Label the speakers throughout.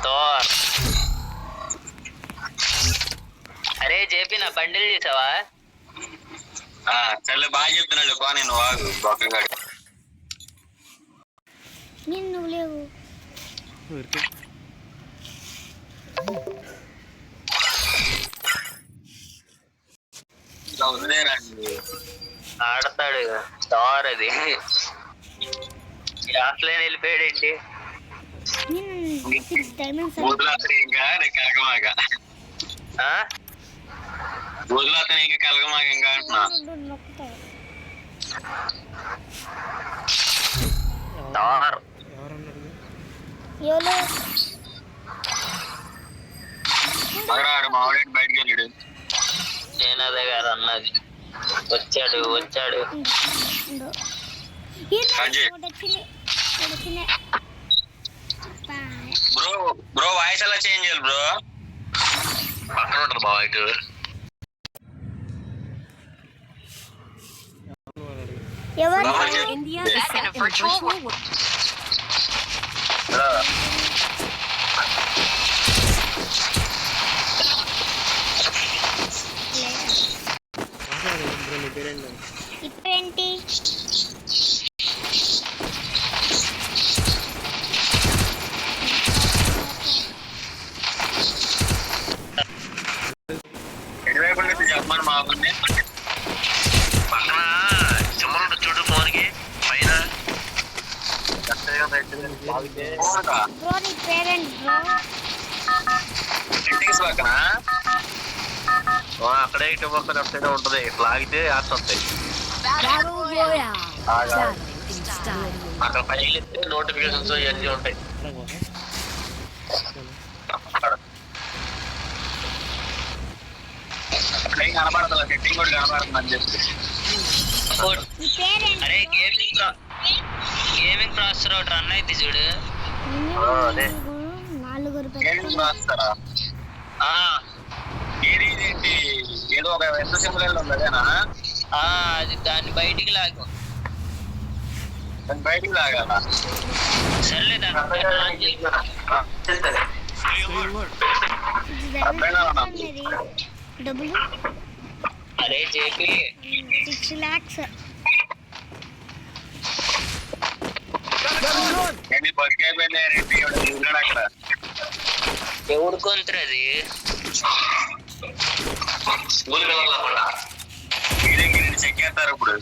Speaker 1: Thor. అరే JP నా bundle చేసావా?
Speaker 2: సర్లే బాగా చెప్తున్నాడు పా. నేను వాగు బొక్కగాడు.
Speaker 3: నువ్వు లేవు
Speaker 1: ఆడతాడు తోర్. అది ఆఫ్లైన్ వెళ్ళిపోయాడేంటి?
Speaker 2: బూతులాతని ఇంకా కలగమాక బూతులాతని ఇంకా కలగమాక ఇంకా అంటున్నా.
Speaker 1: తోర్
Speaker 2: మగరాడు మావాడేంటి బయటకు వెళ్ళాడు.
Speaker 1: నేను అదే గారు అన్నది. వచ్చాడు
Speaker 2: బ్రో. బ్రో వాయిస్ ఎలా చేంజ్ చేయాలి బ్రో? పక్కన ఉంటుంది బావ ఇటు.
Speaker 3: ఇప్పుడేంటి
Speaker 2: ఎటువైపు నుంచి చెప్పమని మా ఊరిని పక్కన చిమ్మలు చూడు ఫోన్కి పైన
Speaker 3: బ్రో నీ పేరెంట్ బ్రో
Speaker 2: సెట్టింగ్స్ పక్కన అక్కడే ఇటు పక్కన అప్పుడైతే ఉంటది. ఇట్లా ఆగితే యాడ్స్ వస్తాయి. అక్కడ పైకి నోటిఫికేషన్స్ ఇవన్నీ ఉంటాయి. అక్కడ ఏం కనబడదు. సెట్టింగ్ కూడా కనబడుతుంది అని చెప్పి.
Speaker 1: అరే గేమింగ్ ప్రాసెసర్ ఒకటి రన్ అయితే చూడు.
Speaker 2: అదే గేమింగ్ రాస్తారా? ఏంటి ఏదో ఒక ఎంత సింబల్ ఉంది అదేనా?
Speaker 1: అది దాన్ని బయటికి లాగు.
Speaker 2: దాన్ని బయటికి లాగాల.
Speaker 1: సర్లే
Speaker 3: డబ్బులు.
Speaker 1: అరే జేపీ
Speaker 3: 6 lakhs.
Speaker 2: బతికి అయిపోయింది అక్కడ.
Speaker 1: ఎవడు కొంతరది
Speaker 2: స్కూల్ పిల్లలు గిరి చెక్ చేస్తారు ఇప్పుడు.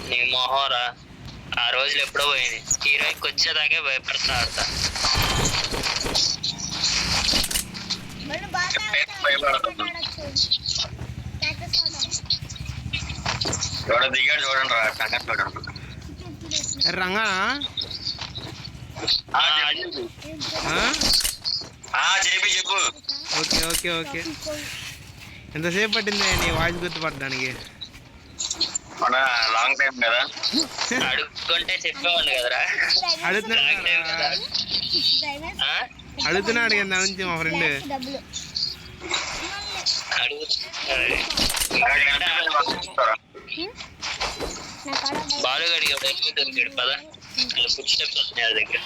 Speaker 1: నీ మొహోరా. ఆ రోజులు ఎప్పుడో పోయింది. హీరోయిన్కి వచ్చేదాకే భయపడుతున్నా ఆడతా.
Speaker 2: ఎవడో దిగాడు చూడండి రా. సంగతి చూడండి.
Speaker 4: రంగా
Speaker 2: చెప్పి చెప్పు.
Speaker 4: ఓకే ఎంతసేపు పట్టింది నీ వాయిస్ గుర్తుపట్టడానికి?
Speaker 2: లాంగ్ టైం కదా.
Speaker 1: అడుగుతుంటే చెప్పేవాళ్ళు కదరా.
Speaker 4: అడుగుతున్నాడు కదా నుంచి మా ఫ్రెండ్.
Speaker 1: బాలుగాడి ఎన్ని దొరికాడు పదా. ఫుడ్ స్టెప్స్ వస్తున్నాయి దగ్గర.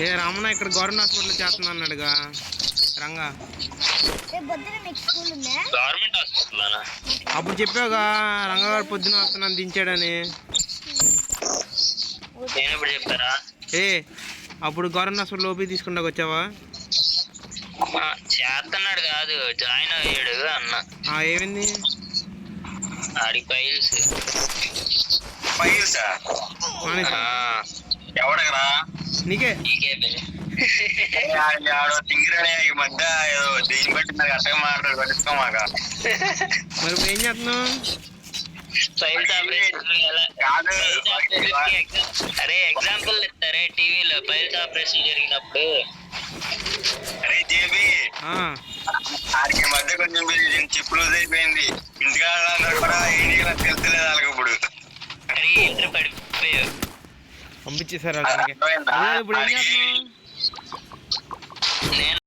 Speaker 4: ఏ రమణ ఇక్కడ గవర్నమెంట్ హాస్పిటల్ చేస్తున్నా అన్నాడుగా రంగా.
Speaker 1: గవర్నమెంట్ హాస్పిటల్
Speaker 4: అప్పుడు చెప్పావుగా రంగాగారు పొద్దున వస్తున్నాను దించాడని.
Speaker 1: నేను ఇప్పుడు చెప్పారా?
Speaker 4: అప్పుడు గవర్నమెంట్ హాస్పిటల్ ఓపీ తీసుకుంటాకు వచ్చావా?
Speaker 1: చేస్తున్నాడు కాదు, జాయిన్ అయ్యాడు అన్న.
Speaker 4: ఏమైంది?
Speaker 1: ఆడి ఫైల్స్
Speaker 2: ఎవడగరా?
Speaker 4: నీకే
Speaker 2: తింగిరనే ఈ మధ్య ఏదో దేని బట్టి నాకు అట్టగా మాట్లాడు పట్టించుకోమాక.
Speaker 4: మరి ఇప్పుడు ఏం చేస్తున్నావు?
Speaker 1: ఫైల్స్ అరే ఎగ్జాంపుల్ ఇస్తారే టీవీలో ఫైల్స్ ఆపరేషన్ జరిగినప్పుడు.
Speaker 2: అరే జేబీ ఆడికి మధ్య కొంచెం చిప్ లూజ్ అయిపోయింది. ఇంటికాడ కూడా ఏంటి తెలుస్తలేదు వాళ్ళకి ఇప్పుడు.
Speaker 1: అరే ఇంటర్ పడిపోయావు.
Speaker 4: పంపించేసారు.
Speaker 1: నేను